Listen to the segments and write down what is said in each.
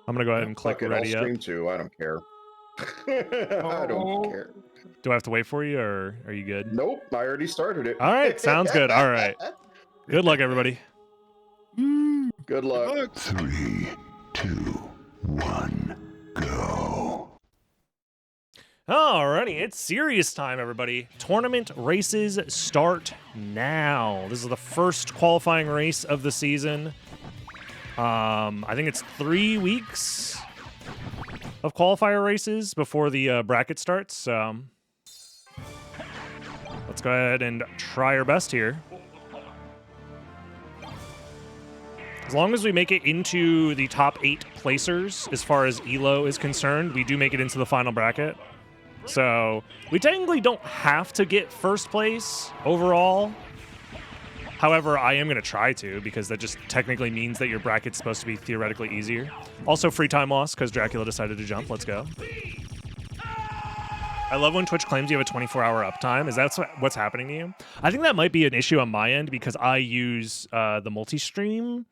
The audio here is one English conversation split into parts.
I'm gonna go ahead and click ready I'll up. stream too. I don't care. I don't care. Do I have to wait for you, or are you good? Nope, I already started it. All right, sounds good. All right. Good luck, everybody. Good luck. 3, 2, 1, go. Alrighty, it's serious time, everybody. Tournament races start now. This is the first qualifying race of the season. I think it's 3 weeks of qualifier races before the bracket starts. So let's go ahead and try our best here. As long as we make it into the top 8 placers, as far as ELO is concerned, we do make it into the final bracket. So we technically don't have to get first place overall. However, I am going to try to, because that just technically means that your bracket's supposed to be theoretically easier. Also, free time loss because Dracula decided to jump. Let's go. I love when Twitch claims you have a 24-hour uptime. Is that what's happening to you? I think that might be an issue on my end because I use the multi-stream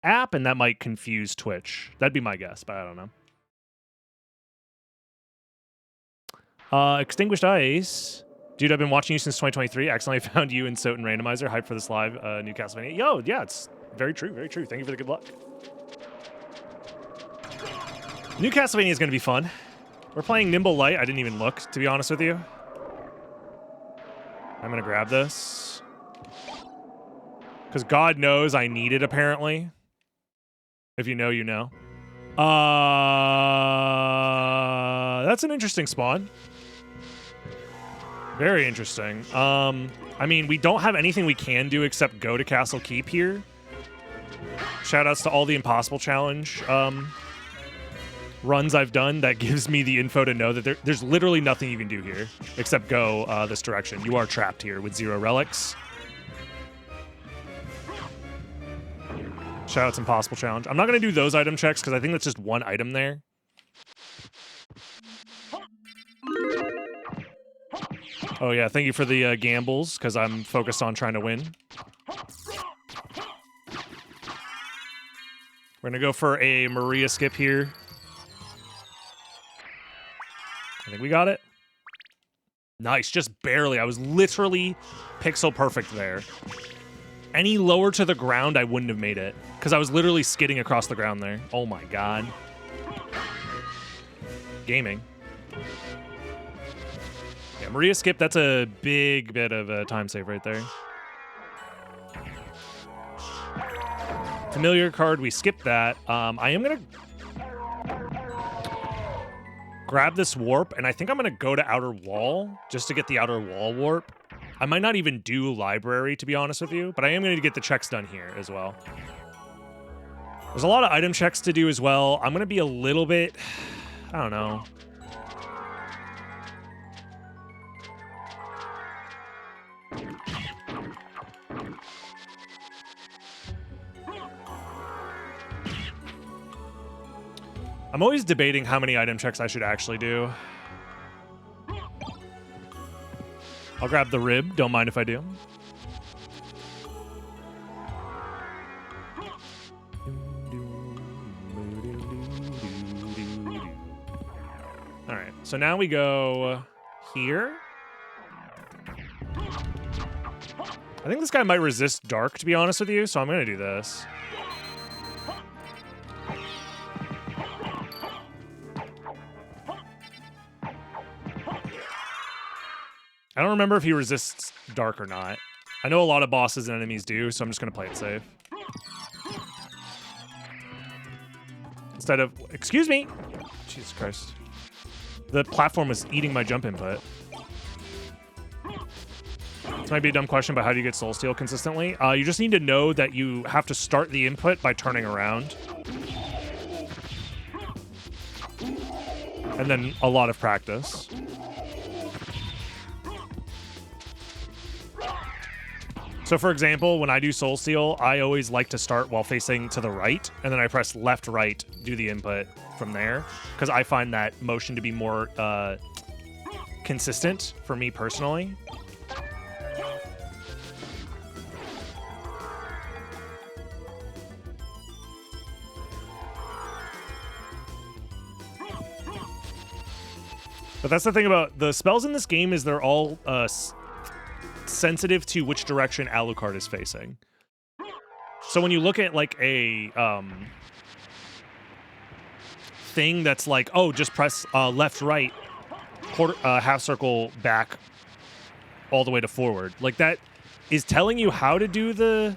app, and that might confuse Twitch. That'd be my guess, but I don't know. Extinguished Ice. Dude, I've been watching you since 2023. Accidentally found you in SotN Randomizer. Hyped for this live new Castlevania. Yo, yeah, it's very true, very true. Thank you for the good luck. New Castlevania is going to be fun. We're playing Nimble Light. I didn't even look, to be honest with you. I'm going to grab this. Because God knows I need it, apparently. If you know, you know. That's an interesting spawn. Very interesting. I mean, we don't have anything we can do except go to Castle Keep here. Shoutouts to all the Impossible Challenge runs I've done. That gives me the info to know that there's literally nothing you can do here except go this direction. You are trapped here with 0 relics. Shoutouts Impossible Challenge. I'm not going to do those item checks because I think that's just one item there. Oh yeah, thank you for the gambles, because I'm focused on trying to win. We're going to go for a Maria skip here. I think we got it. Nice, just barely. I was literally pixel perfect there. Any lower to the ground, I wouldn't have made it, because I was literally skidding across the ground there. Oh my god. Gaming. Yeah, Maria skip, that's a big bit of a time save right there. Familiar card, we skipped that. I am going to grab this warp, and I think I'm going to go to Outer Wall just to get the Outer Wall warp. I might not even do Library, to be honest with you, but I am going to get the checks done here as well. There's a lot of item checks to do as well. I'm going to be a little bit... I don't know. I'm always debating how many item checks I should actually do. I'll grab the rib. Don't mind if I do. All right. So now we go here. I think this guy might resist dark, to be honest with you, so I'm going to do this. I don't remember if he resists dark or not. I know a lot of bosses and enemies do, so I'm just going to play it safe. Instead of... Excuse me! Jesus Christ. The platform was eating my jump input. This might be a dumb question, but how do you get Soul Steal consistently? You just need to know that you have to start the input by turning around. And then a lot of practice. So for example, when I do Soul Steal, I always like to start while facing to the right, and then I press left, right, do the input from there, because I find that motion to be more consistent for me personally. But that's the thing about the spells in this game is they're all sensitive to which direction Alucard is facing. So when you look at like a thing that's like, oh, just press left, right, quarter, half circle, back, all the way to forward. Like that is telling you how to do the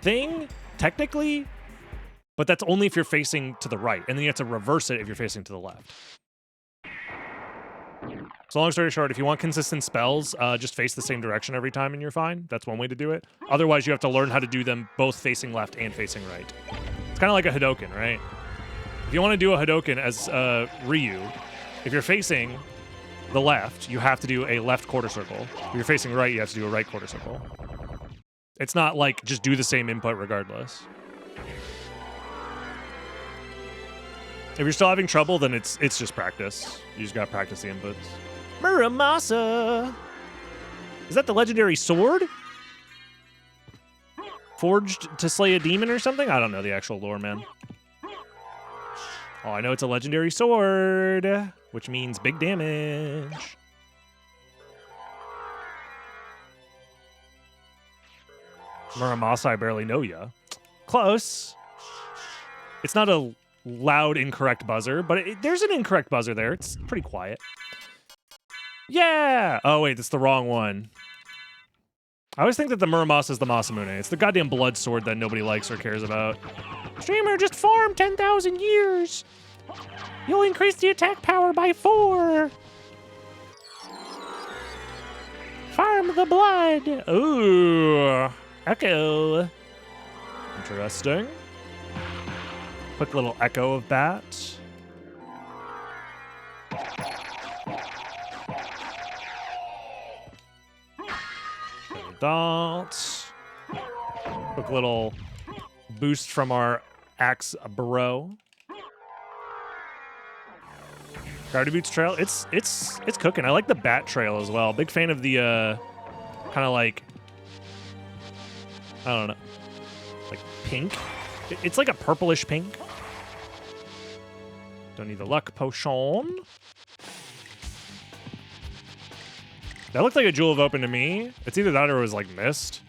thing, technically, but that's only if you're facing to the right. And then you have to reverse it if you're facing to the left. So long story short, if you want consistent spells, just face the same direction every time and you're fine. That's one way to do it. Otherwise, you have to learn how to do them both facing left and facing right. It's kind of like a Hadoken, right? If you want to do a Hadoken as Ryu, if you're facing the left, you have to do a left quarter circle. If you're facing right, you have to do a right quarter circle. It's not like just do the same input regardless. If you're still having trouble, then it's just practice. You just gotta practice the inputs. Muramasa! Is that the legendary sword? Forged to slay a demon or something? I don't know the actual lore, man. Oh, I know it's a legendary sword, which means big damage. Muramasa, I barely know ya. Close. It's not a loud incorrect buzzer, but there's an incorrect buzzer there. It's pretty quiet. Yeah! Oh, wait, that's the wrong one. I always think that the Muramasa is the Masamune. It's the goddamn blood sword that nobody likes or cares about. Streamer, just farm 10,000 years. You'll increase the attack power by 4. Farm the blood. Ooh. Echo. Interesting. Quick little echo of bat. Dot. Quick little boost from our axe bro. Guardy Boots trail. It's cooking. I like the bat trail as well. Big fan of the kind of like, I don't know, like pink. It's like a purplish pink. Don't need the luck potion. That looked like a Jewel of Open to me. It's either that or it was like Mist.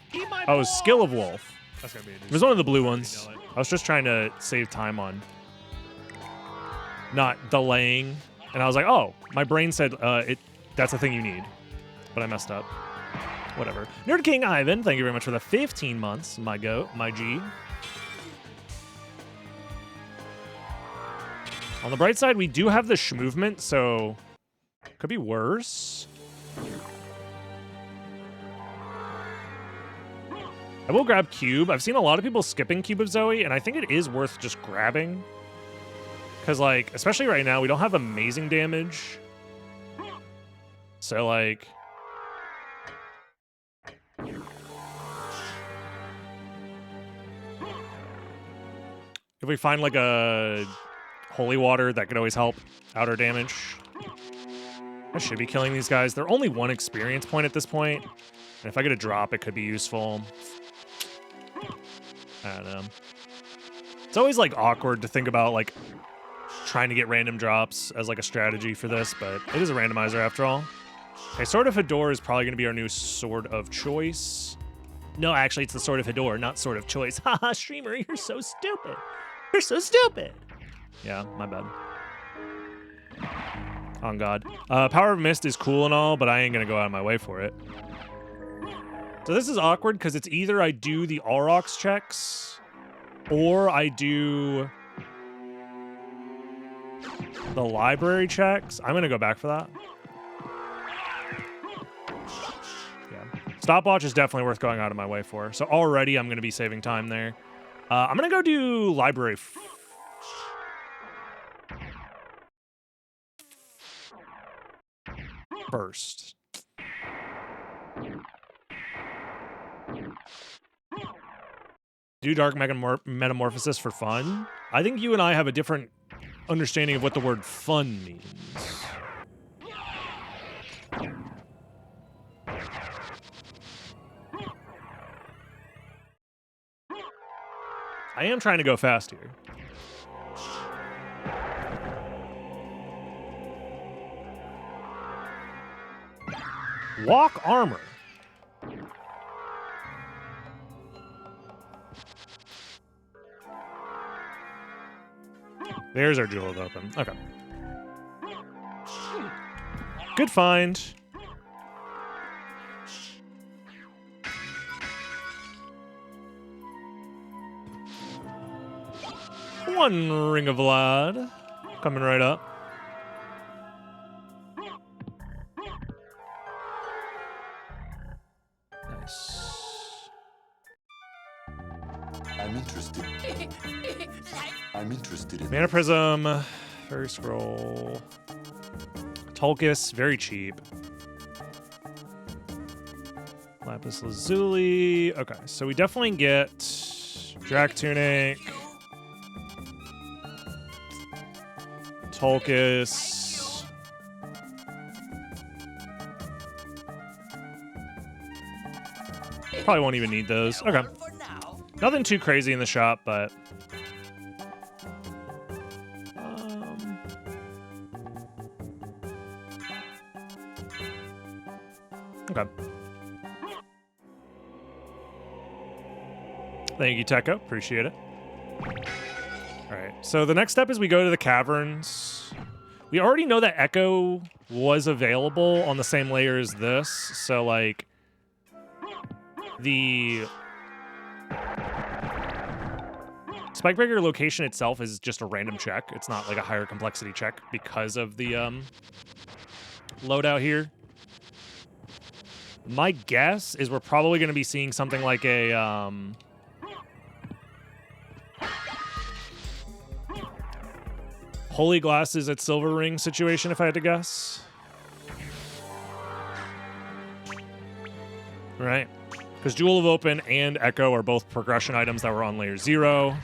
Oh, it was Skill of Wolf. That's gonna be It was one of the blue ones. I was just trying to save time on not delaying. And I was like, oh, my brain said that's the thing you need. But I messed up. Whatever. Nerd King Ivan, thank you very much for the 15 months, my goat, my G. On the bright side, we do have the movement, so could be worse. I will grab Cube. I've seen a lot of people skipping Cube of Zoe, and I think it is worth just grabbing. Because, like, especially right now, we don't have amazing damage. So, like... if we find, like, a holy water, that could always help outer damage. I should be killing these guys. They're only 1 experience point at this point. And if I get a drop, it could be useful. I don't know. It's always, like, awkward to think about, like, trying to get random drops as, like, a strategy for this, but it is a randomizer after all. Okay, Sword of Hador is probably going to be our new sword of choice. No, actually, it's the Sword of Hador, not Sword of Choice. Haha, streamer, you're so stupid. You're so stupid. Yeah, my bad. On God. Power of Mist is cool and all, but I ain't going to go out of my way for it. So this is awkward because it's either I do the Aurochs checks or I do the library checks. I'm going to go back for that. Yeah. Stopwatch is definitely worth going out of my way for. So already I'm going to be saving time there. I'm going to go do library first. Do Dark Metamorphosis for fun? I think you and I have a different understanding of what the word fun means. I am trying to go fast here. Walk armor. There's our jewel of open. Okay. Good find. One ring of blood. Coming right up. Nice. I'm interested. I'm interested in Mana Prism. Fairy Scroll. Tulkas, very cheap. Lapis Lazuli. Okay, so we definitely get Drac Tunic. Tulkas. Probably won't even need those. Okay. Nothing too crazy in the shop, but... Okay. Thank you, Tekko. Appreciate it. All right. So the next step is we go to the Caverns. We already know that Echo was available on the same layer as this. So, like, the Spikebreaker location itself is just a random check. It's not like a higher complexity check because of the loadout here. My guess is we're probably going to be seeing something like a Holy Glasses at Silver Ring situation, if I had to guess. Right? Because Jewel of Open and Echo are both progression items that were on layer 0.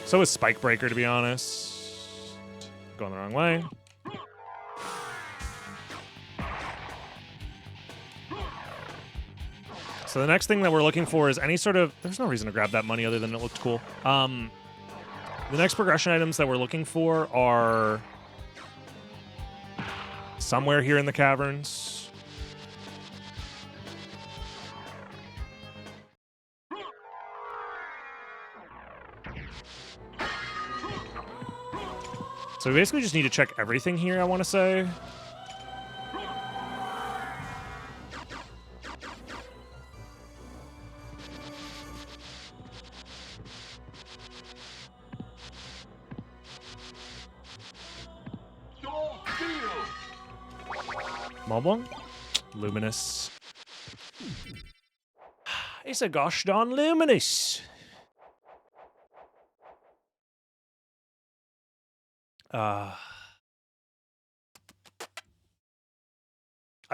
So is Spikebreaker, to be honest. Going the wrong way. So the next thing that we're looking for is any sort of... There's no reason to grab that money other than it looked cool. The next progression items that we're looking for are somewhere here in the Caverns. So we basically just need to check everything here, I want to say. Moblong? Luminous. It's a gosh darn luminous. I'd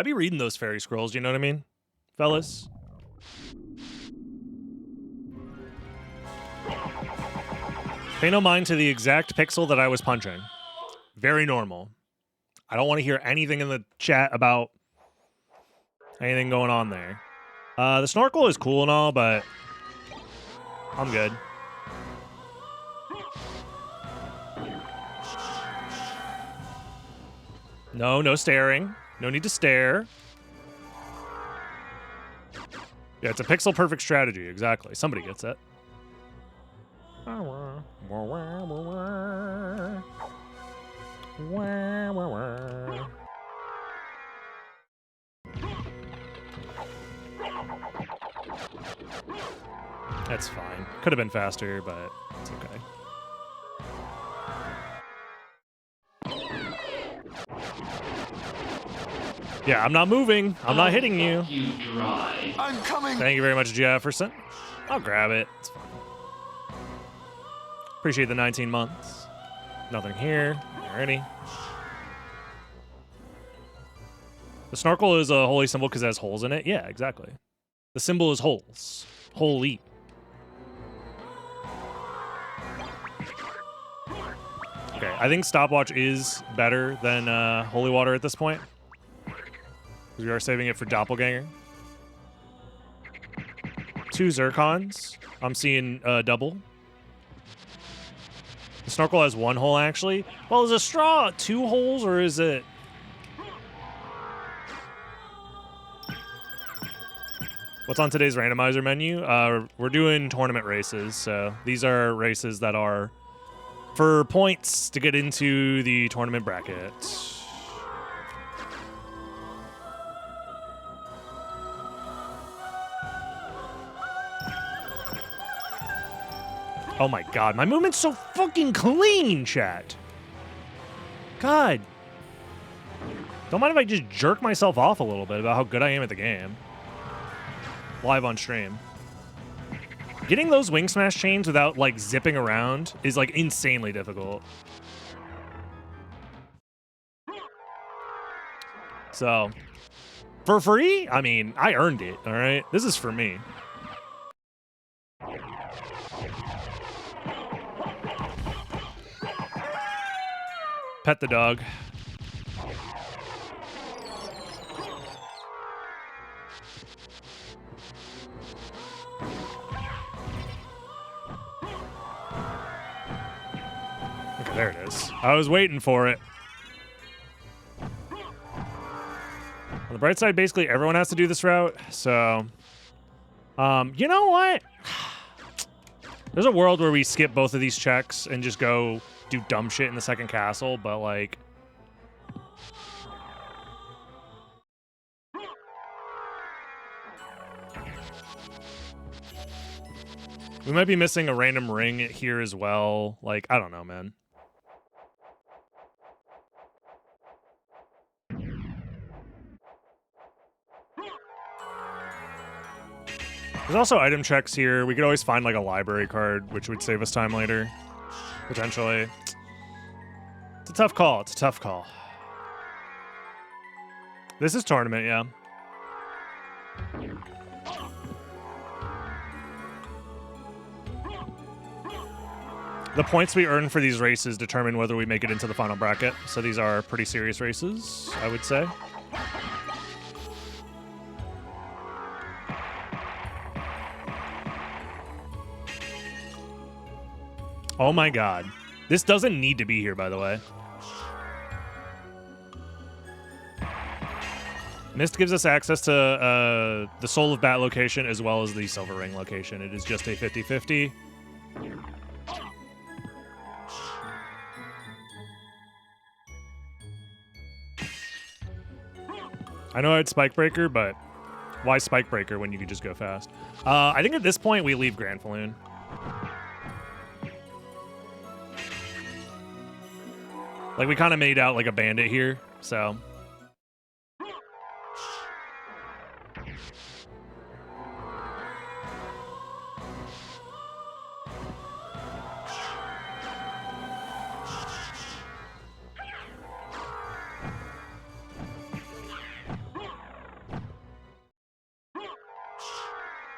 be reading those fairy scrolls, you know what I mean? Fellas? Pay no mind to the exact pixel that I was punching. Very normal. I don't want to hear anything in the chat about anything going on there. The snorkel is cool and all, but I'm good. No staring. No need to stare. Yeah, it's a pixel perfect strategy. Exactly. Somebody gets it. That's fine. Could have been faster, but it's okay. Yeah, I'm not moving. I'm not hitting you. I'm coming. Thank you very much, Jefferson. I'll grab it. It's fine. Appreciate the 19 months. Nothing here. Alrighty. The snorkel is a holy symbol because it has holes in it. Yeah, exactly. The symbol is holes. Holy. Okay, I think stopwatch is better than holy water at this point. We are saving it for doppelganger. 2 zircons. I'm seeing double. The snorkel has 1 hole, actually. Well, is a straw 2 holes, or is it... What's on today's randomizer menu? We're doing tournament races, so these are races that are for points to get into the tournament bracket. Oh my god, my movement's so fucking clean, chat. God. Don't mind if I just jerk myself off a little bit about how good I am at the game. Live on stream. Getting those wing smash chains without, like, zipping around is, like, insanely difficult. So, for free? I mean, I earned it, all right? This is for me. Pet the dog. Okay, there it is. I was waiting for it. On the bright side, basically everyone has to do this route, so... you know what? There's a world where we skip both of these checks and just go do dumb shit in the second castle, but, like... We might be missing a random ring here as well. Like, I don't know, man. There's also item checks here. We could always find, like, a library card, which would save us time later. Potentially. It's a tough call. It's a tough call. This is tournament, yeah. The points we earn for these races determine whether we make it into the final bracket. So these are pretty serious races, I would say. Oh my god. This doesn't need to be here, by the way. Mist gives us access to the Soul of Bat location as well as the Silver Ring location. It is just a 50-50. I know it's Spike Breaker, but why Spike Breaker when you could just go fast? I think at this point we leave Grand Falloon. Like, we kind of made out like a bandit here, so...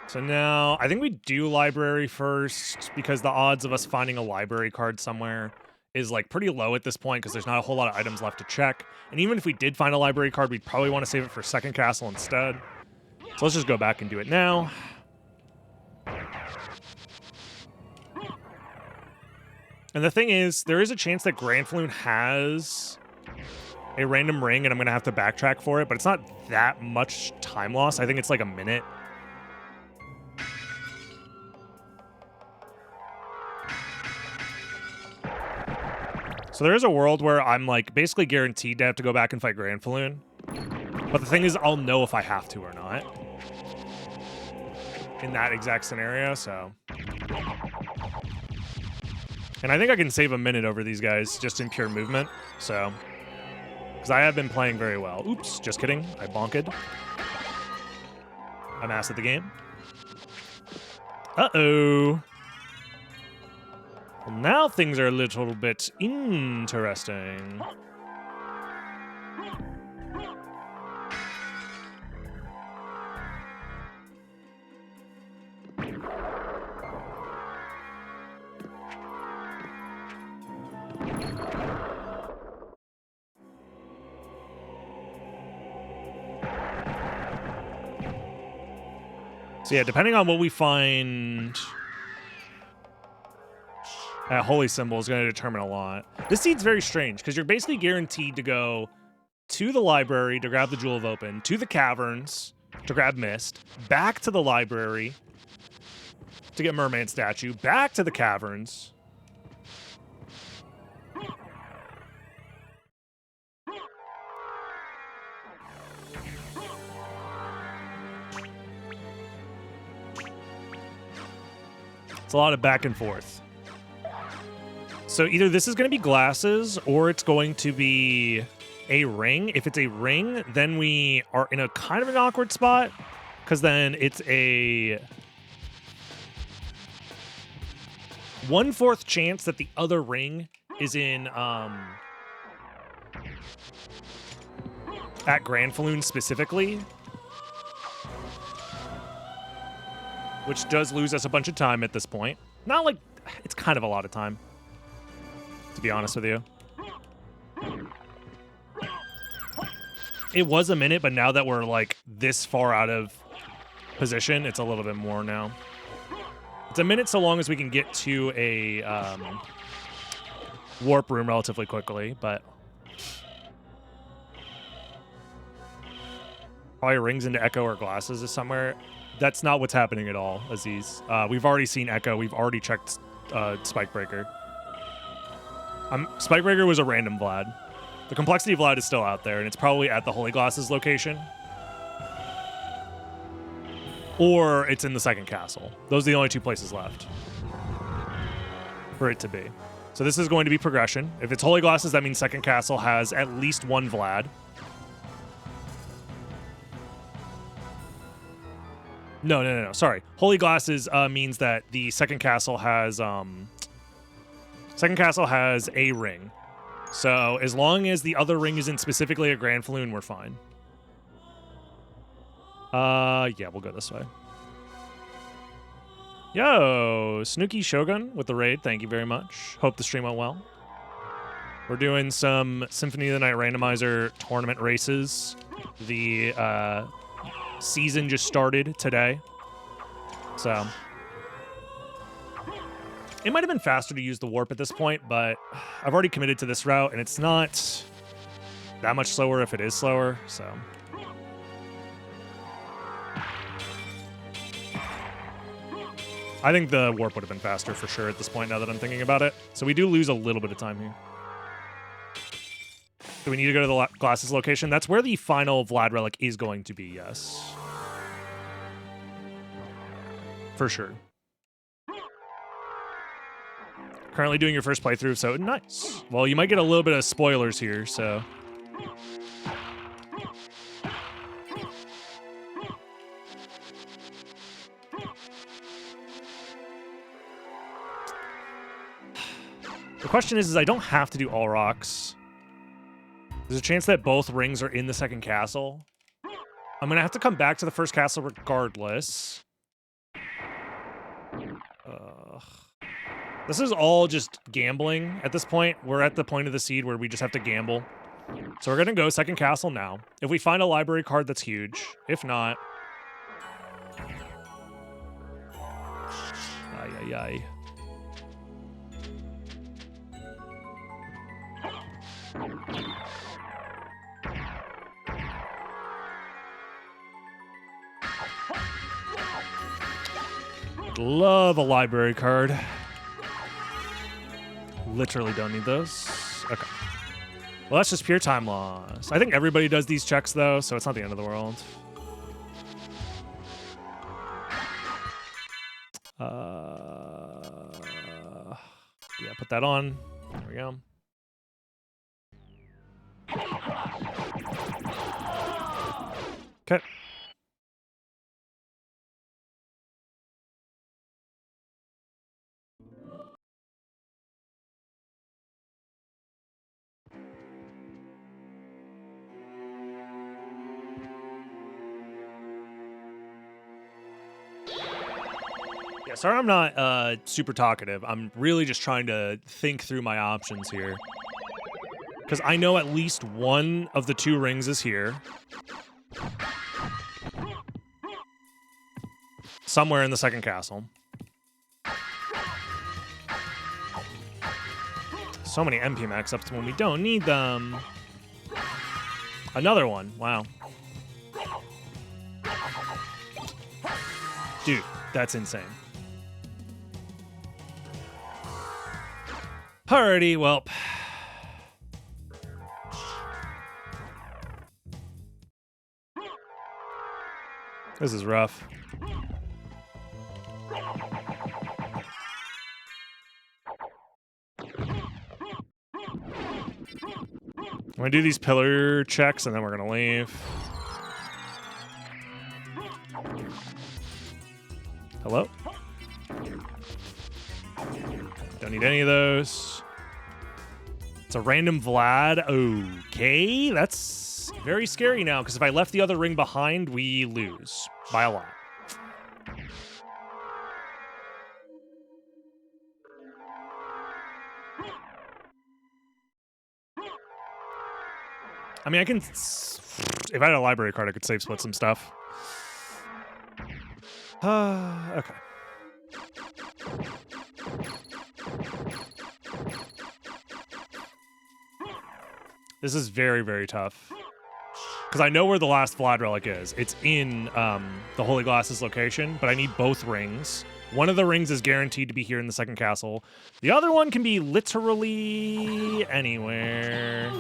So now, I think we do library first, because the odds of us finding a library card somewhere is, like, pretty low at this point, because there's not a whole lot of items left to check. And even if we did find a library card, we'd probably want to save it for second castle instead. So let's just go back and do it now. And the thing is, there is a chance that Grand Falloon has a random ring, and I'm going to have to backtrack for it, but it's not that much time loss. I think it's like a minute. So there is a world where I'm, like, basically guaranteed to have to go back and fight Grand Falloon. But the thing is, I'll know if I have to or not. In that exact scenario, so... And I think I can save a minute over these guys just in pure movement, so... Because I have been playing very well. Oops, just kidding. I bonked. I'm ass at the game. Uh-oh. Well, now things are a little bit interesting. So yeah, depending on what we find... Holy Symbol is going to determine a lot. This seed's very strange, because you're basically guaranteed to go to the library to grab the Jewel of Open, to the Caverns, to grab Mist, back to the library to get Merman statue, back to the Caverns. It's a lot of back and forth. So either this is going to be glasses or it's going to be a ring. If it's a ring, then we are in a kind of an awkward spot because then it's a 1/4 chance that the other ring is in at Grand Falloon specifically, which does lose us a bunch of time at this point. Not like, it's kind of a lot of time, to be honest with you. It was a minute, but now that we're like this far out of position, it's a little bit more now. It's a minute so long as we can get to a warp room relatively quickly, but probably rings into Echo or glasses is somewhere. That's not what's happening at all, Aziz. We've already seen Echo. We've already checked Spikebreaker. Spikebreaker was a random Vlad. The complexity Vlad is still out there, and it's probably at the Holy Glasses location. Or it's in the second castle. Those are the only two places left for it to be. So this is going to be progression. If it's Holy Glasses, that means second castle has at least one Vlad. No. Sorry. Holy Glasses means that the second castle has a ring. So as long as the other ring isn't specifically a Grand Falloon, we're fine. Yeah, we'll go this way. Yo, Snooky Shogun with the raid. Thank you very much. Hope the stream went well. We're doing some Symphony of the Night Randomizer tournament races. The season just started today. So it might have been faster to use the warp at this point, but I've already committed to this route, and it's not that much slower if it is slower, so. I think the warp would have been faster for sure at this point now that I'm thinking about it. So we do lose a little bit of time here. Do we need to go to the glasses location? That's where the final Vlad relic is going to be, yes. For sure. Currently doing your first playthrough, so nice. Well, you might get a little bit of spoilers here, so. The question is I don't have to do all rocks. There's a chance that both rings are in the second castle. I'm going to have to come back to the first castle regardless. This is all just gambling at this point. We're at the point of the seed where we just have to gamble. So we're going to go second castle now. If we find a library card, that's huge. If not... Ay. Love a library card. Literally don't need those. Okay. Well, that's just pure time loss. I think everybody does these checks, though, so it's not the end of the world. Yeah, put that on. There we go. Okay. Yeah, sorry I'm not super talkative. I'm really just trying to think through my options here. Because I know at least one of the two rings is here. Somewhere in the second castle. So many MP max ups when we don't need them. Another one. Wow. Dude, that's insane. Alrighty, well. This is rough. I'm gonna do these pillar checks and then we're gonna leave. Hello? Don't need any of those. It's a random Vlad. Okay, that's very scary now, because if I left the other ring behind, we lose by a lot. I mean, I can... If I had a library card, I could save split some stuff. Okay. This is very, very tough. Because I know where the last Vlad relic is. It's in the Holy Glasses location, but I need both rings. One of the rings is guaranteed to be here in the second castle. The other one can be literally anywhere.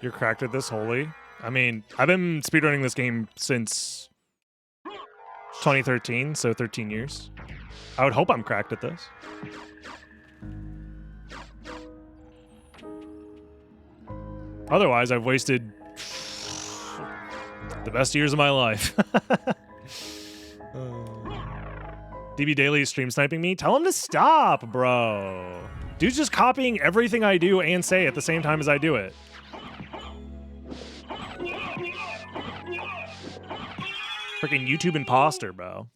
You're cracked at this, Holy. I mean, I've been speedrunning this game since 2013, so 13 years. I would hope I'm cracked at this. Otherwise, I've wasted the best years of my life. DB Daily is stream sniping me. Tell him to stop, bro. Dude's just copying everything I do and say at the same time as I do it. Freaking YouTube imposter, bro.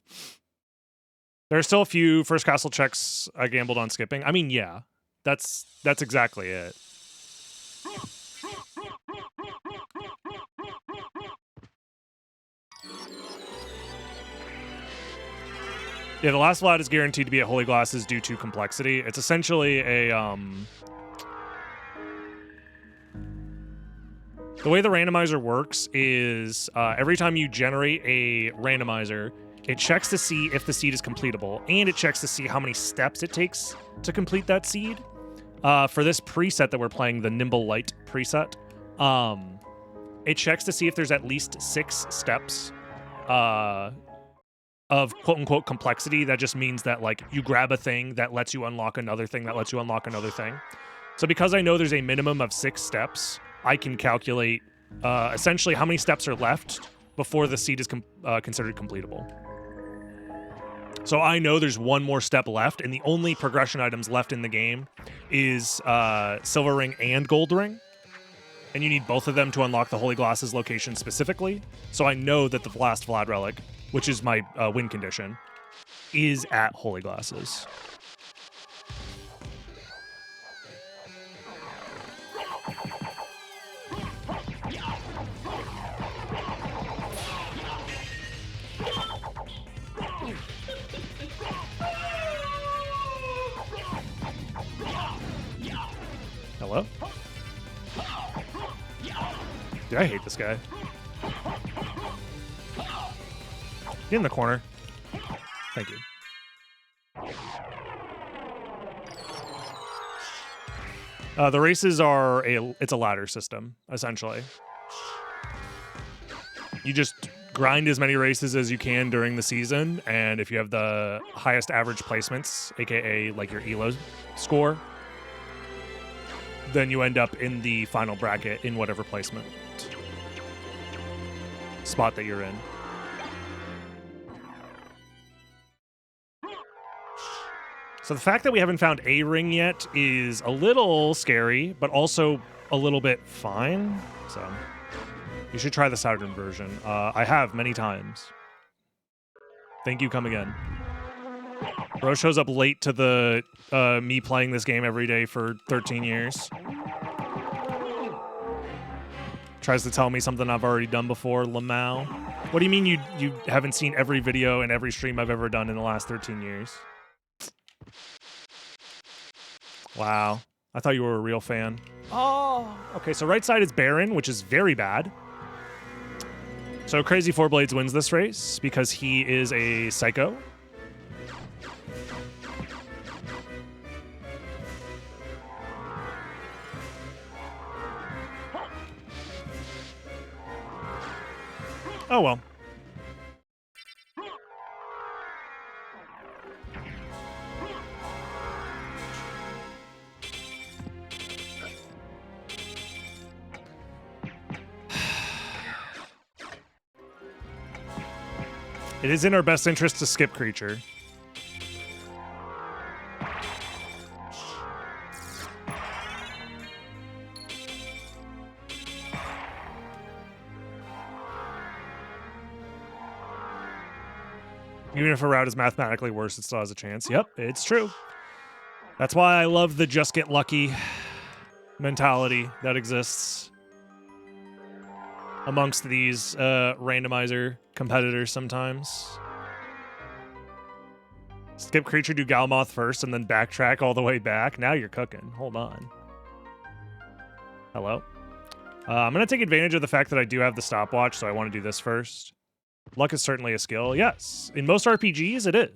There are still a few first castle checks I gambled on skipping. I mean, yeah. That's exactly it. Yeah, the last Vlad is guaranteed to be at Holy Glasses due to complexity. It's essentially a the way the randomizer works is every time you generate a randomizer, it checks to see if the seed is completable, and it checks to see how many steps it takes to complete that seed. For this preset that we're playing, the Nimble Light preset, it checks to see if there's at least 6 steps of quote-unquote complexity. That just means that, like, you grab a thing that lets you unlock another thing that lets you unlock another thing. So because I know there's a minimum of 6 steps, I can calculate essentially how many steps are left before the seed is considered completable. So I know there's one more step left, and the only progression items left in the game is Silver Ring and Gold Ring. And you need both of them to unlock the Holy Glasses location specifically. So I know that the last Vlad Relic, which is my win condition, is at Holy Glasses. Hello? Dude, I hate this guy. Get in the corner. Thank you. The races are it's a ladder system, essentially. You just grind as many races as you can during the season, and if you have the highest average placements, aka like your ELO score, then you end up in the final bracket in whatever placement spot that you're in. So the fact that we haven't found a ring yet is a little scary, but also a little bit fine. So you should try the Saturn version. I have many times. Thank you, come again. Bro shows up late to the me playing this game every day for 13 years. Tries to tell me something I've already done before, Lamau. What do you mean you haven't seen every video and every stream I've ever done in the last 13 years? Wow. I thought you were a real fan. Oh. Okay, so right side is Baron, which is very bad. So Crazy Four Blades wins this race because he is a psycho. Oh well. It is in our best interest to skip creature. Even if a route is mathematically worse, it still has a chance. Yep, it's true. That's why I love the just get lucky mentality that exists amongst these randomizer competitors sometimes. Skip creature, do Galmoth first, and then backtrack all the way back. Now you're cooking. Hold on. Hello? I'm going to take advantage of the fact that I do have the stopwatch, so I want to do this first. Luck is certainly a skill. Yes. In most RPGs, it is.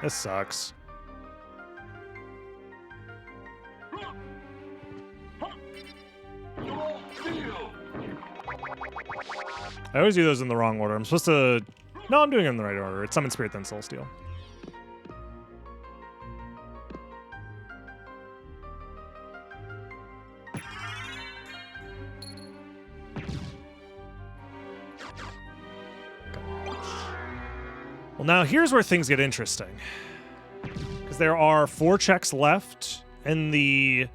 This sucks. I always do those in the wrong order. I'm supposed to... No, I'm doing them in the right order. It's Summon Spirit, then Soul Steal. Well, now here's where things get interesting. Because there are 4 checks left in the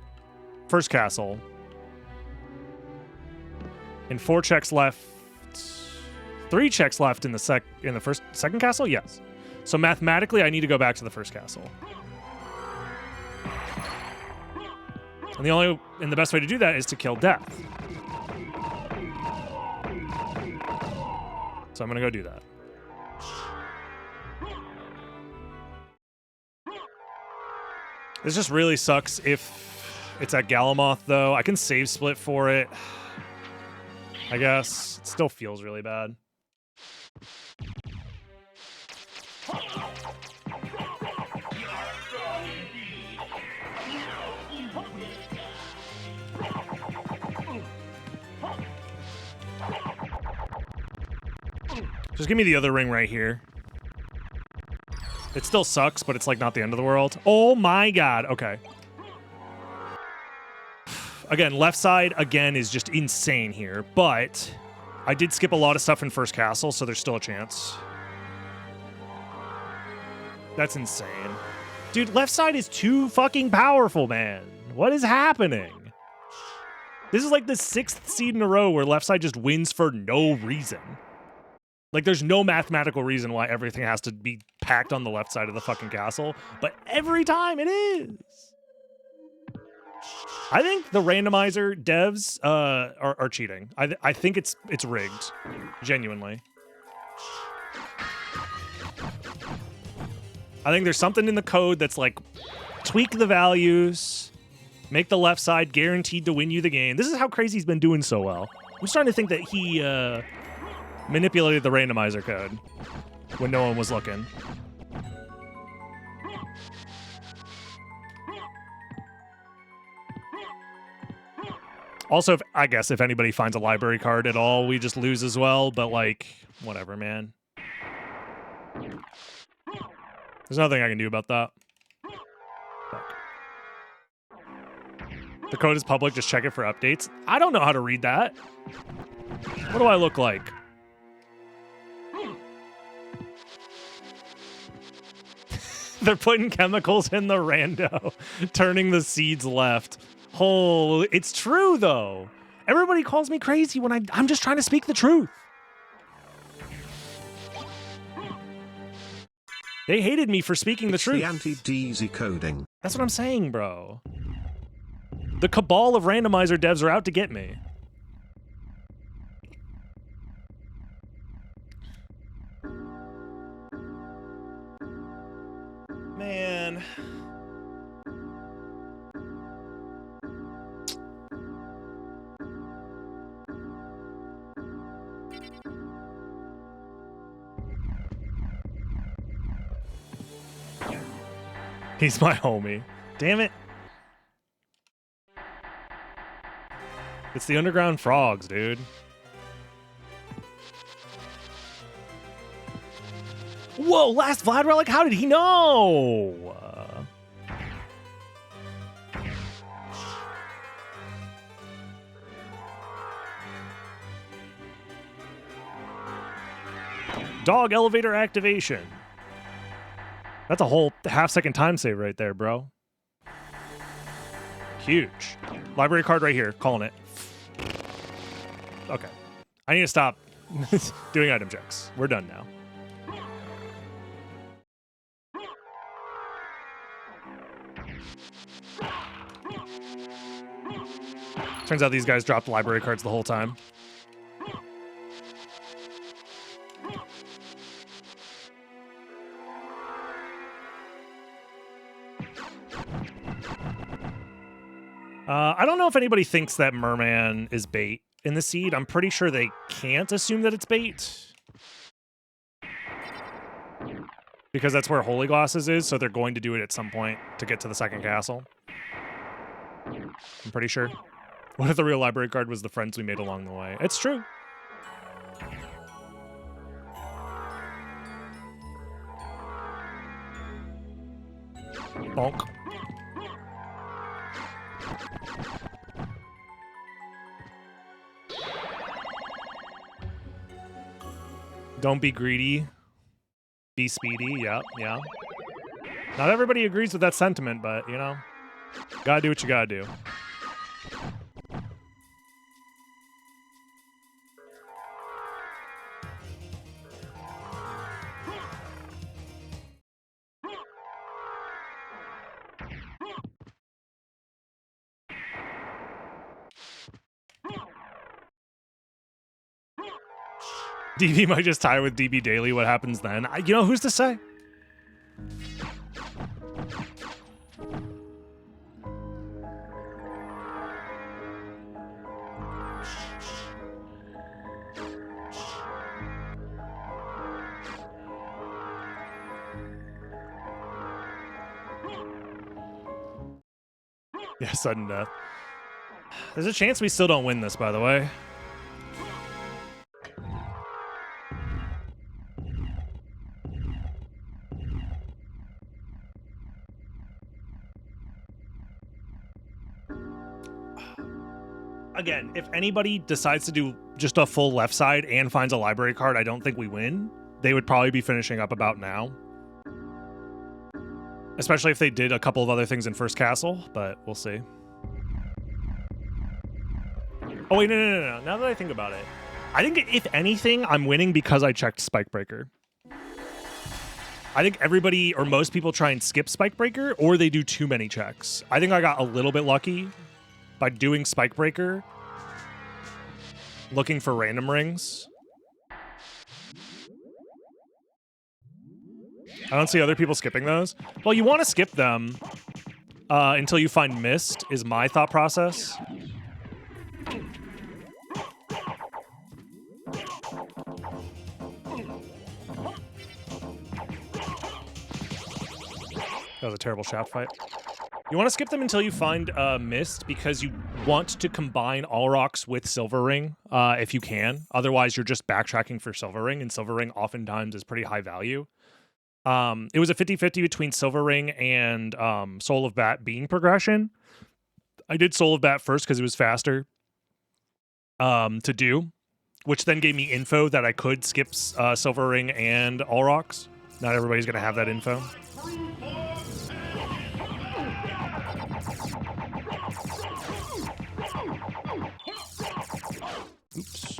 first castle. And 4 checks left... 3 checks left in the second castle? Yes. So mathematically, I need to go back to the first castle. And the best way to do that is to kill death. So I'm going to go do that. This just really sucks if it's at Galamoth, though. I can save split for it. I guess. It still feels really bad. Just give me the other ring right here. It still sucks, but it's like not the end of the world. Oh my god. Okay. Again, left side, again, is just insane here. But I did skip a lot of stuff in first castle, so there's still a chance. That's insane. Dude, left side is too fucking powerful, man. What is happening? This is like the 6th seed in a row where left side just wins for no reason. Like, there's no mathematical reason why everything has to be packed on the left side of the fucking castle, but every time it is. I think the randomizer devs are cheating. I think it's rigged, genuinely. I think there's something in the code that's like, tweak the values, make the left side guaranteed to win you the game. This is how Crazy's been doing so well. I'm starting to think that he manipulated the randomizer code when no one was looking. Also, I guess if anybody finds a library card at all, we just lose as well, but like, whatever, man. There's nothing I can do about that. Fuck. The code is public, just check it for updates. I don't know how to read that. What do I look like? They're putting chemicals in the rando, turning the seeds left. Holy, it's true though. Everybody calls me crazy when I'm just trying to speak the truth. They hated me for speaking the truth. The anti-DZ coding. That's what I'm saying, bro. The cabal of randomizer devs are out to get me. Man. He's my homie. Damn it. It's the underground frogs, dude. Whoa, last Vlad Relic? How did he know? Dog elevator activation. That's a whole half-second time save right there, bro. Huge. Library card right here. Calling it. Okay. I need to stop doing item checks. We're done now. Turns out these guys dropped library cards the whole time. I don't know if anybody thinks that Merman is bait in the seed. I'm pretty sure they can't assume that it's bait. Because that's where Holy Glasses is, so they're going to do it at some point to get to the second castle. I'm pretty sure. What if the real library card was the friends we made along the way? It's true. Bonk. Don't be greedy. Be speedy. Yeah, yeah. Not everybody agrees with that sentiment, but, you know, gotta do what you gotta do. DB might just tie with DB daily. What happens then? You know, who's to say? Yeah, sudden death. There's a chance we still don't win this, by the way. Again, if anybody decides to do just a full left side and finds a library card, I don't think we win. They would probably be finishing up about now. Especially if they did a couple of other things in First Castle, but we'll see. Oh, wait, no. Now that I think about it, I think if anything, I'm winning because I checked Spikebreaker. I think everybody or most people try and skip Spikebreaker, or they do too many checks. I think I got a little bit lucky by doing Spikebreaker, looking for random rings. I don't see other people skipping those. Well, you want to skip them until you find Mist, is my thought process. That was a terrible shaft fight. You want to skip them until you find Mist, because you want to combine All Rocks with Silver Ring if you can. Otherwise, you're just backtracking for Silver Ring, and Silver Ring oftentimes is pretty high value. It was a 50-50 between Silver Ring and Soul of Bat being progression. I did Soul of Bat first because it was faster to do, which then gave me info that I could skip Silver Ring and All Rocks. Not everybody's going to have that info. Oops.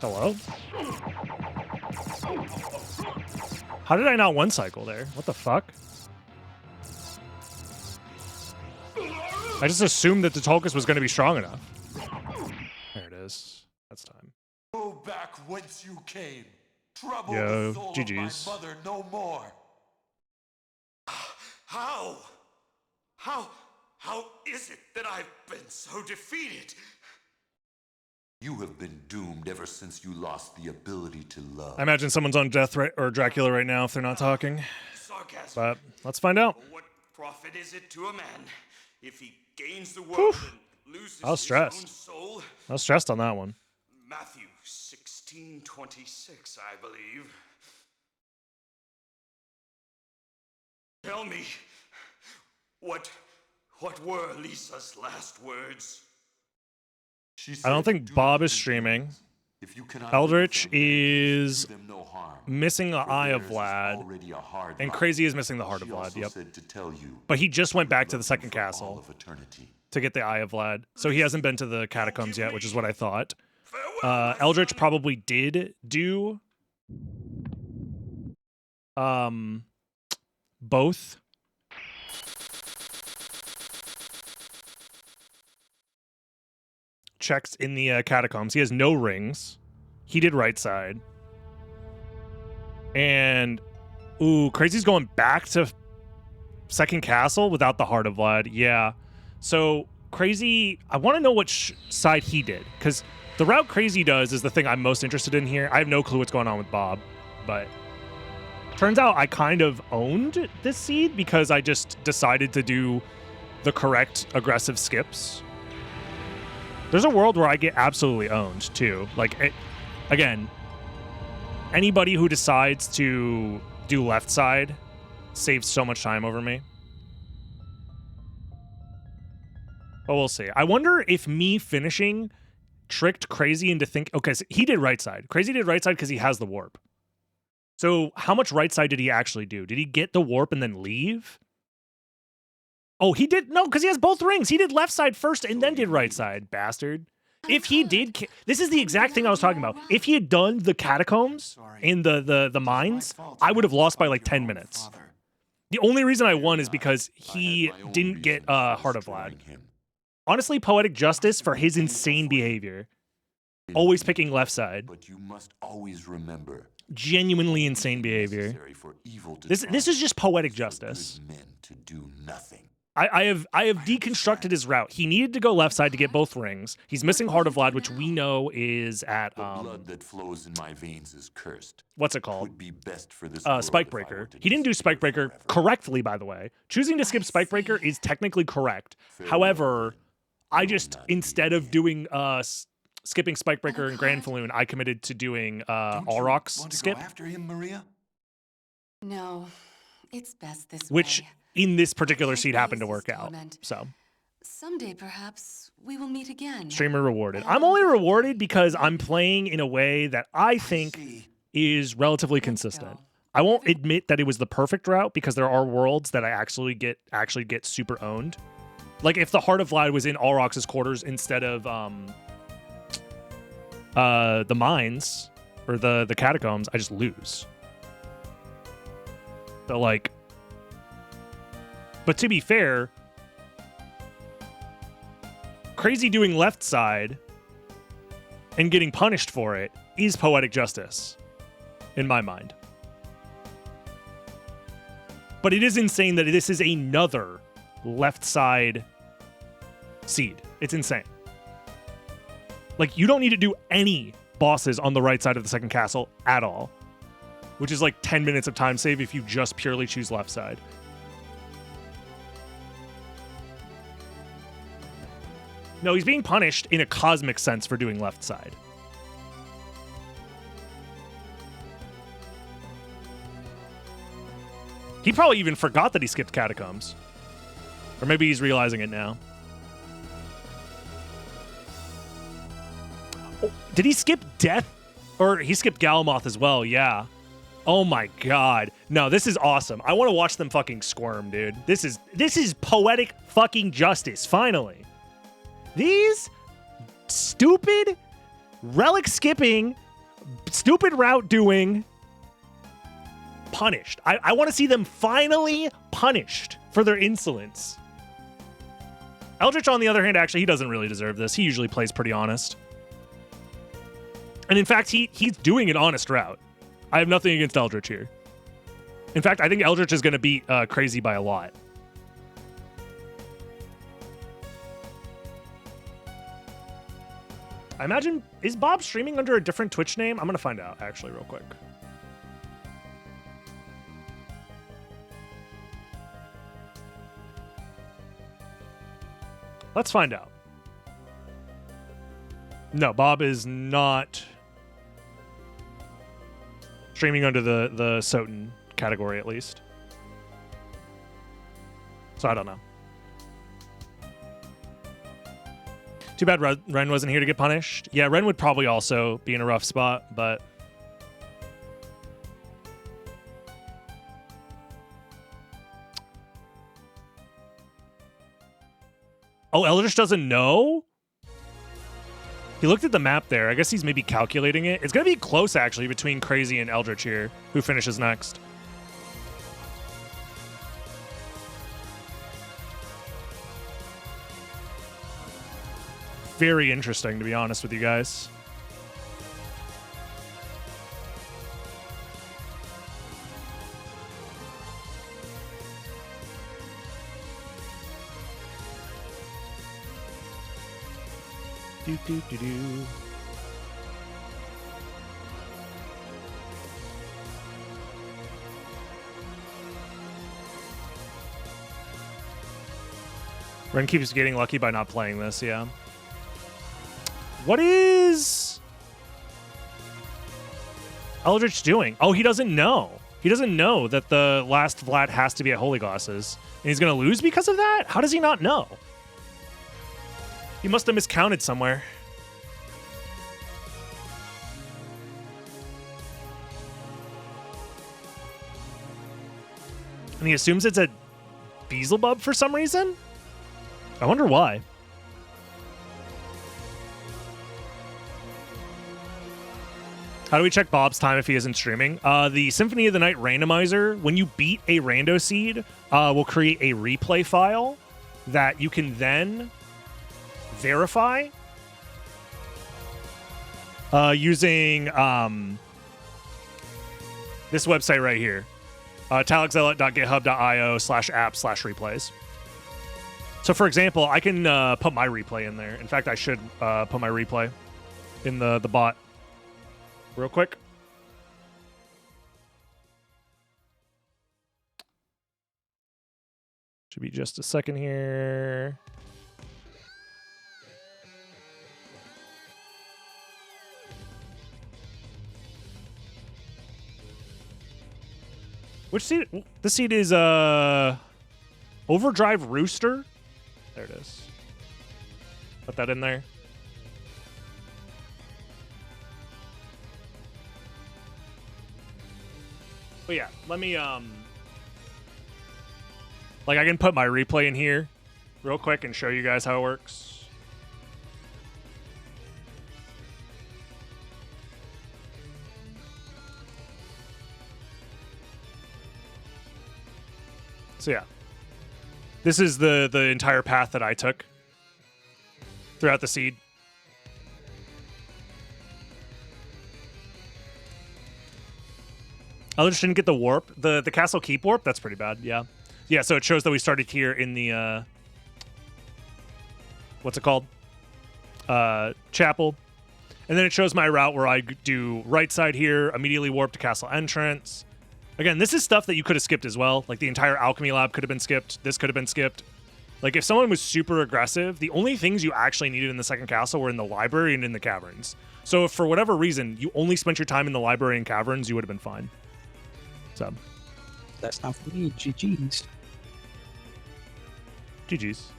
Hello? How did I not one cycle there? What the fuck? I just assumed that the Tulkas was going to be strong enough. There it is. That's time. Go back whence you came. Trouble Yo, the soul GG's. of my mother no more. How? How is it that I've been so defeated? You have been doomed ever since you lost the ability to love. I imagine someone's on death or Dracula right now if they're not talking. Sarcasm. But let's find out. What profit is it to a man if he gains the world and loses I was his own stressed. soul? I was stressed on that one. Matthew 16:26, I believe. Tell me, what were Lisa's last words? I don't think Bob is streaming. Eldritch is missing the Eye of Vlad, and Crazy is missing the Heart of Vlad. Yep. But he just went back to the second castle to get the Eye of Vlad, so he hasn't been to the catacombs yet, which is what I thought. Eldritch probably did do both. Checks in the catacombs. He has no rings. He did right side. And, ooh, Crazy's going back to second castle without the Heart of Vlad. Yeah. So, Crazy, I want to know which side he did. Because the route Crazy does is the thing I'm most interested in here. I have no clue what's going on with Bob. But turns out I kind of owned this seed because I just decided to do the correct aggressive skips. There's a world where I get absolutely owned, too. Like, again, anybody who decides to do left side saves so much time over me. But we'll see. I wonder if me finishing tricked Crazy into think. Okay, so he did right side. Crazy did right side because he has the warp. So how much right side did he actually do? Did he get the warp and then leave? Oh, he did? No, because he has both rings. He did left side first and then did right side, bastard. If he did... This is the exact thing I was talking about. If he had done the catacombs in the mines, I would have lost by like 10 minutes. The only reason I won is because he didn't get Heart of Vlad. Honestly, poetic justice for his insane behavior. Always picking left side. But you must always remember, Genuinely insane behavior. This is just poetic justice. men to do nothing. I have deconstructed his route. He needed to go left side to get both rings. He's missing Heart of Vlad, which we know is at The blood that flows in my veins is cursed. what's it called? Would be best for this Spike Breaker. He didn't do Spike Breaker correctly, by the way. Choosing to skip Spike Breaker is technically correct. However, I just, instead of doing skipping Spike Breaker and Grand Falloon, I committed to doing All Rocks skip, after him, Maria? No, it's best this which way. in this particular seed happened to work out. So, Someday, perhaps, we will meet again. streamer rewarded. I'm only rewarded because I'm playing in a way that I think is relatively consistent. I won't admit that it was the perfect route because there are worlds that I actually get super owned. Like if the Heart of Vlad was in Alrox's quarters instead of the mines or the catacombs, I just lose. So like, but to be fair, Crazy doing left side and getting punished for it is poetic justice in my mind. But it is insane that this is another left side seed. It's insane. Like, you don't need to do any bosses on the right side of the second castle at all, which is like 10 minutes of time save if you just purely choose left side. No, he's being punished in a cosmic sense for doing left side. He probably even forgot that he skipped Catacombs. Or maybe he's realizing it now. Oh, did he skip Death? Or he skipped Galamoth as well, yeah. Oh my god. No, this is awesome. I want to watch them fucking squirm, dude. This is poetic fucking justice, finally. These stupid relic skipping, stupid route doing, punished. I want to see them finally punished for their insolence. Eldritch, on the other hand, actually, he doesn't really deserve this. He usually plays pretty honest. And in fact, he's doing an honest route. I have nothing against Eldritch here. In fact, I think Eldritch is going to beat Crazy by a lot. I imagine, is Bob streaming under a different Twitch name? I'm going to find out, actually, real quick. Let's find out. No, Bob is not streaming under the SotN category, at least. So I don't know. Too bad Ren wasn't here to get punished. Yeah, Ren would probably also be in a rough spot, but... Oh, Eldritch doesn't know? He looked at the map there. I guess he's maybe calculating it. It's going to be close, actually, between Crazy and Eldritch here. Who finishes next? Very interesting, to be honest with you guys. Do. Ren keeps getting lucky by not playing this, yeah. What is Eldritch doing? Oh, he doesn't know. He doesn't know that the last Vlad has to be at Holy Glosses. And he's going to lose because of that? How does he not know? He must have miscounted somewhere. And he assumes it's a Beelzebub for some reason? I wonder why. How do we check Bob's time if he isn't streaming? The Symphony of the Night randomizer, when you beat a rando seed, will create a replay file that you can then verify using this website right here, taliczealot.github.io/app/replays. So for example, I can put my replay in there. In fact, I should put my replay in the bot real quick. Should be just a second here. Which seed? This seed is Overdrive Rooster. There it is. Put that in there. But yeah, let me like I can put my replay in here real quick and show you guys how it works. So yeah, this is the entire path that I took throughout the seed. I just didn't get the warp, the Castle Keep warp. That's pretty bad. Yeah, yeah. So it shows that we started here in the what's it called? Chapel, and then it shows my route where I do right side here, immediately warp to Castle entrance. Again, this is stuff that you could have skipped as well. Like the entire alchemy lab could have been skipped. This could have been skipped. Like if someone was super aggressive, the only things you actually needed in the second castle were in the library and in the caverns. So if for whatever reason you only spent your time in the library and caverns, you would have been fine. So That's not for me. GG's. GG's.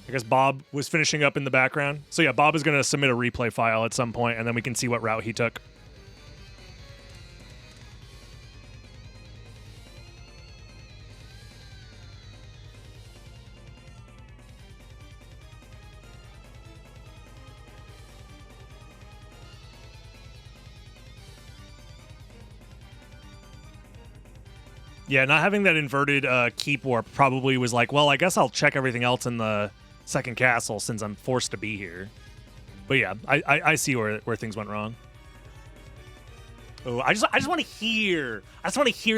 I guess Bob was finishing up in the background. So yeah, Bob is going to submit a replay file at some point, and then we can see what route he took. Yeah, not having that inverted keep warp probably was like, well, I guess I'll check everything else in the second castle since I'm forced to be here. But yeah, I see where things went wrong. Oh, I just want to hear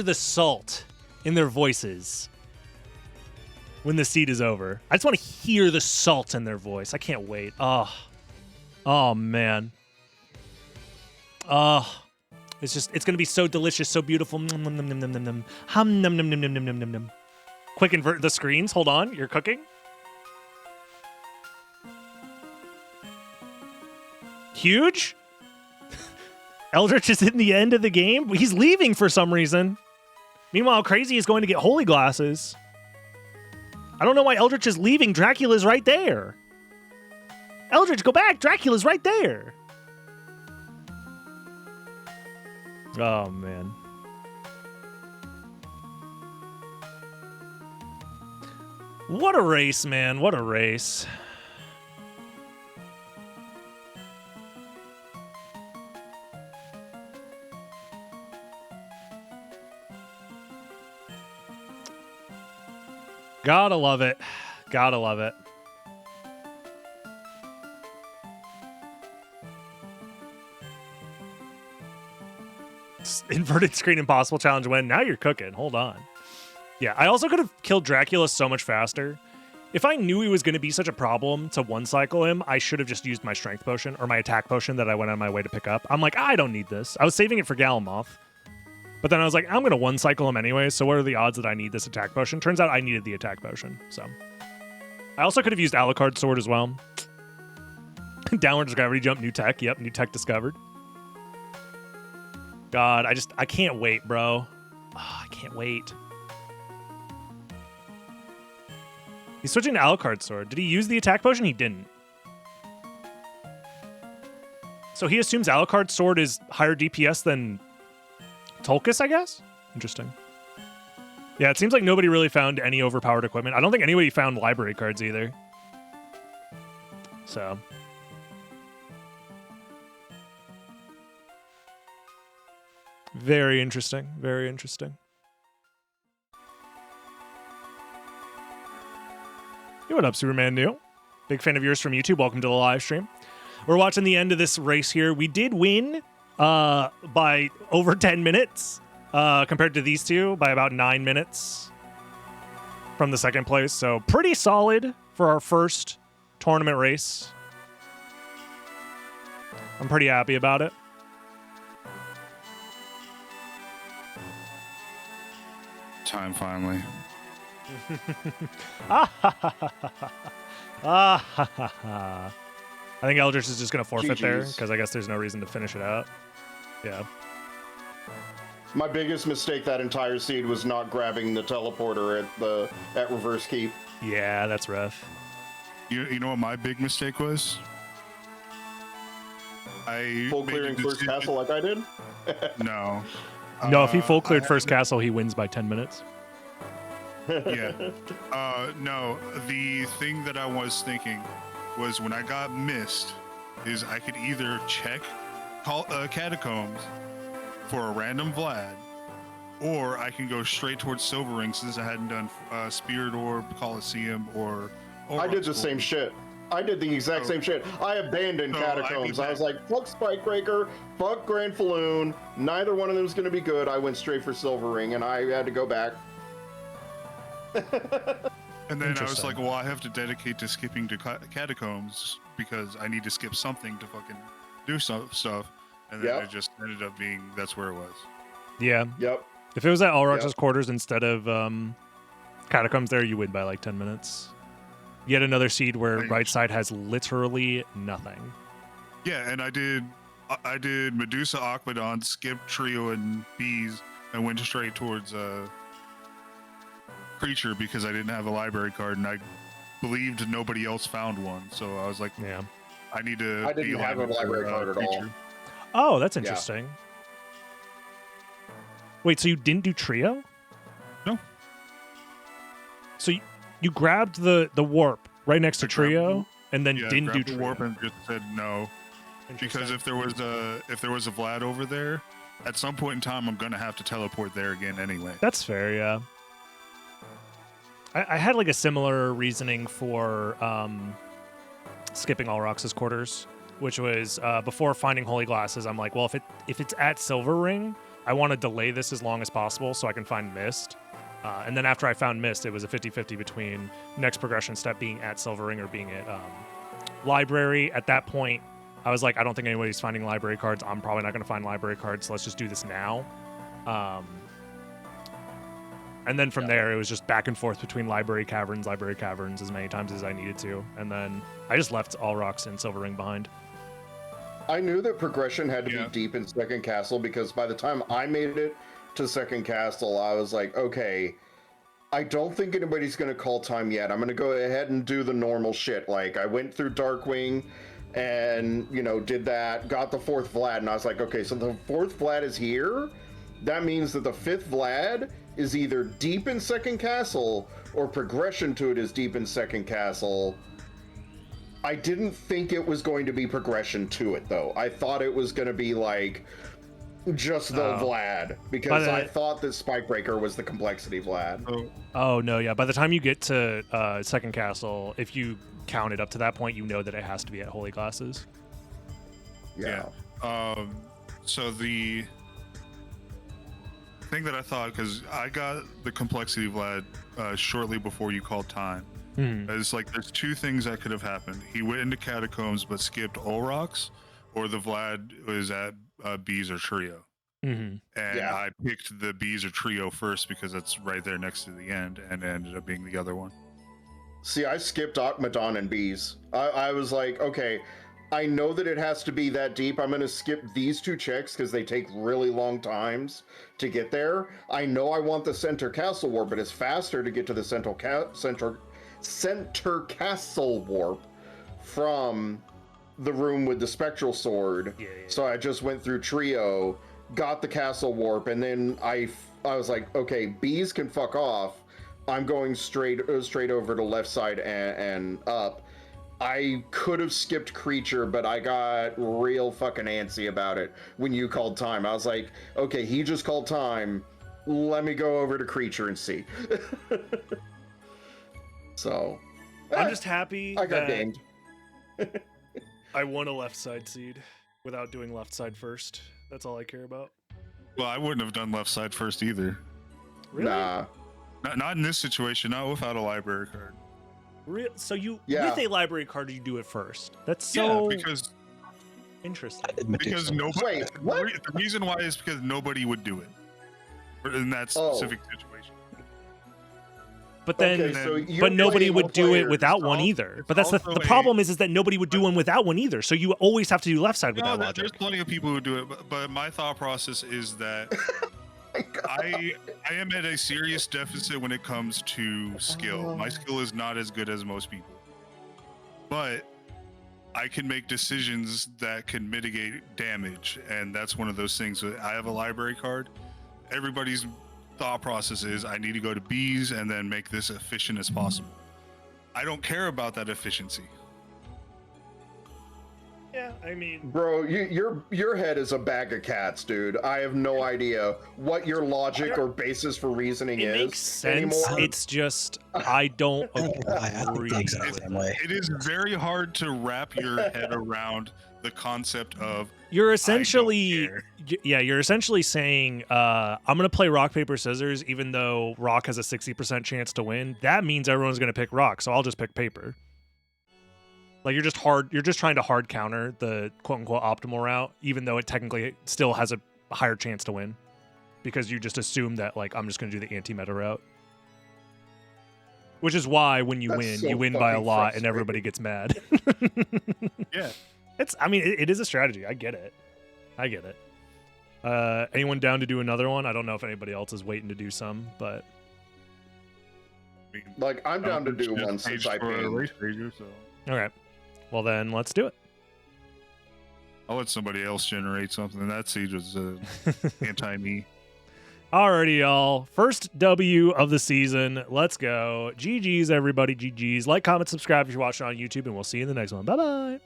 the salt in their voices when the seed is over. I just want to hear the salt in their voice. I can't wait. Oh man. It's gonna be so delicious, so beautiful. Nom, nom, nom, nom, nom, nom, nom. Hum, nom, nom, nom, nom, nom, nom, nom, nom. Quick, invert the screens. Hold on, you're cooking. Huge. Eldritch is in the end of the game. He's leaving for some reason. Meanwhile, Crazy is going to get holy glasses. I don't know why Eldritch is leaving. Dracula's right there. Eldritch, go back. Dracula's right there. Oh, man. What a race, man. What a race. Gotta love it. Gotta love it. Inverted screen impossible challenge win. Now you're cooking. Hold on. Yeah, I also could have killed Dracula so much faster. If I knew he was going to be such a problem to one cycle him, I should have just used my strength potion or my attack potion that I went on my way to pick up. I'm like, I don't need this. I was saving it for Galamoth. But then I was like, I'm going to one cycle him anyway, so what are the odds that I need this attack potion? Turns out I needed the attack potion, so. I also could have used Alucard's sword as well. Downwards gravity jump, new tech. Yep, new tech discovered. God, I can't wait, bro. Oh, I can't wait. He's switching to Alucard's sword. Did he use the attack potion? He didn't. So he assumes Alucard's sword is higher DPS than Tulkas, I guess? Interesting. Yeah, it seems like nobody really found any overpowered equipment. I don't think anybody found library cards either. So. Very interesting. Very interesting. Hey, what up, Superman New? Big fan of yours from YouTube. Welcome to the live stream. We're watching the end of this race here. We did win by over 10 minutes compared to these two by about 9 minutes from the second place. So pretty solid for our first tournament race. I'm pretty happy about it. Time finally. I think Eldritch is just going to forfeit there because I guess there's no reason to finish it out. Yeah. My biggest mistake that entire seed was not grabbing the teleporter at reverse keep. Yeah, that's rough. You know what my big mistake was? Full clearing first castle like I did? No. No, if he full cleared first castle, he wins by 10 minutes. Yeah. No, the thing that I was thinking was when I got missed is I could either check Catacombs for a random Vlad, or I can go straight towards Silver Ring since I hadn't done Spirit Orb, Coliseum, or I did the same shit. I did the exact same shit. I abandoned Catacombs. I was like, fuck Spikebreaker, fuck Grand Falloon. Neither one of them was going to be good. I went straight for Silver Ring, and I had to go back. And then I was like, well, I have to dedicate to skipping to Catacombs because I need to skip something to fucking do stuff. And then it just ended up being that's where it was. Yeah. Yep. If it was at Ulrax's quarters instead of Catacombs there, you win by like 10 minutes. Yet another seed where right side has literally nothing. Yeah, and I did I did Medusa, Aquadon, skipped Trio and Bees, and went straight towards Creature because I didn't have a library card, and I believed nobody else found one. So I was like, Yeah. I need to. I didn't have a library card at all. Oh, that's interesting. Wait, so you didn't do Trio? No. So you grabbed the warp right next to Trio, and then didn't do the Trio. warp and just said no. Because if there was a Vlad over there, at some point in time, I'm gonna have to teleport there again anyway. That's fair, yeah. I had like a similar reasoning for skipping Alrox's quarters, which was before finding Holy Glasses. I'm like, well, if it's at Silver Ring, I want to delay this as long as possible so I can find Mist. And then after I found Mist, it was a 50-50 between next progression step being at Silver Ring or being at Library. At that point, I was like, I don't think anybody's finding library cards. I'm probably not going to find library cards, so let's just do this now. And then from there, it was just back and forth between library caverns as many times as I needed to. And then I just left Alrox and Silver Ring behind. I knew that progression had to be deep in Second Castle because by the time I made it to Second Castle, I was like, okay, I don't think anybody's going to call time yet. I'm going to go ahead and do the normal shit. Like, I went through Darkwing and, you know, did that, got the 4th Vlad, and I was like, okay, so the 4th Vlad is here? That means that the 5th Vlad is either deep in Second Castle or progression to it is deep in Second Castle. I didn't think it was going to be progression to it, though. I thought it was going to be, like, just the Vlad, because I thought that Spikebreaker was the complexity Vlad. Oh, no, yeah. By the time you get to Second Castle, if you count it up to that point, you know that it has to be at Holy Glasses. Yeah. So the thing that I thought, because I got the complexity Vlad shortly before you called time. It's like there's two things that could have happened. He went into Catacombs but skipped Olrox, or the Vlad was at Bees or Trio. And I picked the Bees or Trio first because that's right there next to the end, and it ended up being the other one. See, I skipped Akmadon and Bees. I was like, okay, I know that it has to be that deep. I'm going to skip these two checks because they take really long times to get there. I know I want the Center Castle Warp, but it's faster to get to the Center Castle Warp from the room with the Spectral Sword. So I just went through Trio, got the Castle Warp, and then I was like, okay, Bees can fuck off. I'm going straight over to left side and up. I could have skipped Creature, but I got real fucking antsy about it when you called time. I was like, okay, he just called time. Let me go over to Creature and see. So, I'm just happy I got gamed. I won a left side seed without doing left side first. That's all I care about. Well, I wouldn't have done left side first either. Really? Nah. Not in this situation, not without a library card. So you, with a library card, you do it first. That's so because interesting. Because nobody. Wait, what? The reason why is because nobody would do it in that specific situation. But then, Okay, so but nobody playing would do it players. without one either. But that's the problem is that nobody would do one without one either. So you always have to do left side with that logic. There's plenty of people who do it, but my thought process is that I am at a serious deficit when it comes to skill. My skill is not as good as most people, but I can make decisions that can mitigate damage, and that's one of those things. I have a library card. Everybody's thought process is I need to go to Bees and then make this efficient as possible. I don't care about that efficiency. Yeah, I mean, Bro, your head is a bag of cats, dude. I have no idea what your logic or basis for reasoning it is makes sense. anymore. It's just I don't I think agree. the exact same way. It is very hard to wrap your head around the concept of You're essentially, you're essentially saying, I'm going to play rock, paper, scissors, even though rock has a 60% chance to win. That means everyone's going to pick rock, so I'll just pick paper. Like, you're just trying to hard counter the quote unquote optimal route, even though it technically still has a higher chance to win. Because you just assume that, like, I'm just going to do the anti-meta route. Which is why when you win, so you win by a fucking lot and frustrating. everybody gets mad. Yeah. I mean, it is a strategy. I get it. I get it. Anyone down to do another one? I don't know if anybody else is waiting to do some, but Like, I'm down to do Just one since page I for a pinged. race rager, so okay. Well then, let's do it. I'll let somebody else generate something. That siege was anti-me. Alrighty, y'all. First W of the season. Let's go. GG's, everybody. GG's. Like, comment, subscribe if you're watching on YouTube, and we'll see you in the next one. Bye-bye.